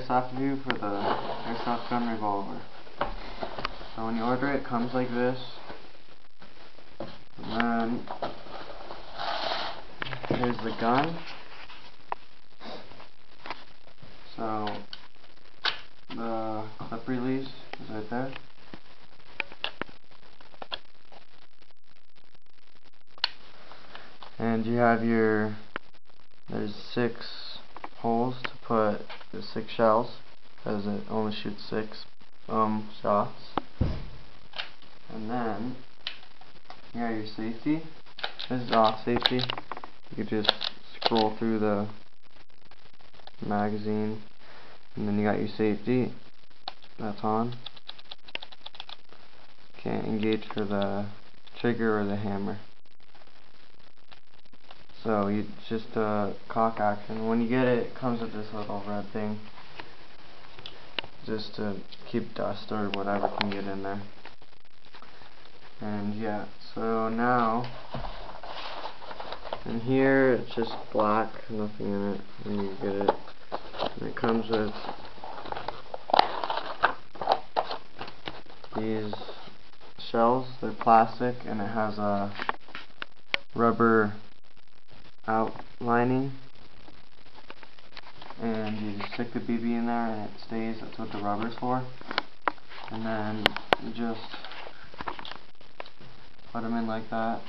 airsoft review for the airsoft gun revolver. So when you order it, it comes like this, and then here's the gun. So the clip release is right there. And you have there's 6 holes to put the 6 shells, because it only shoots 6 shots. And then you got your safety. This is off safety. You could just scroll through the magazine, and then you got your safety. That's on. Can't engage for the trigger or the hammer. So it's just a cock action. When you get it, it comes with this little red thing, just to keep dust or whatever can get in there. And yeah, so now in here it's just black, nothing in it when you get it. And it comes with these shells. They're plastic, and it has a rubber outlining, and you just stick the BB in there and it stays. That's what the rubber's for. And then you just put them in like that.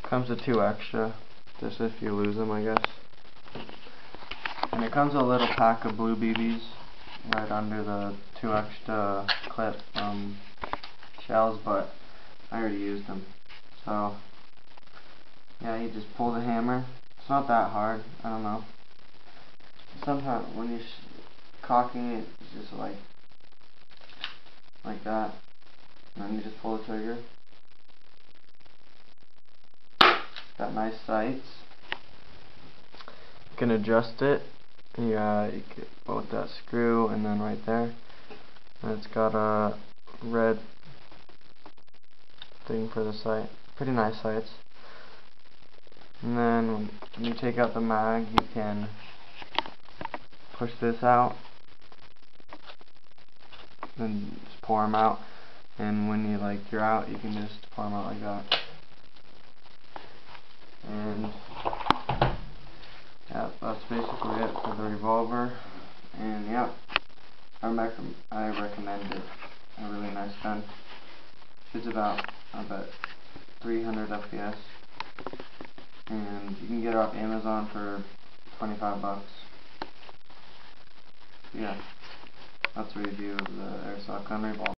Comes with 2 extra, just if you lose them, I guess. And it comes with a little pack of blue BBs right under the 2 extra clip shells, but I already used them. So yeah, you just pull the hammer. It's not that hard. I don't know. Sometimes when you're cocking it, it's just like that, and then you just pull the trigger. Got nice sights. You can adjust it. You can bolt that screw, and then right there, and it's got a red thing for the sight. Pretty nice sights. And then when you take out the mag, you can push this out and just pour them out. And when you're out, you can just pour them out like that. And yeah, that's basically it for the revolver. And yeah, I recommend it. A really nice gun. Shoots about, I bet, 300 FPS. And you can get it off Amazon for $25. Yeah, that's a review of the airsoft gun revolver.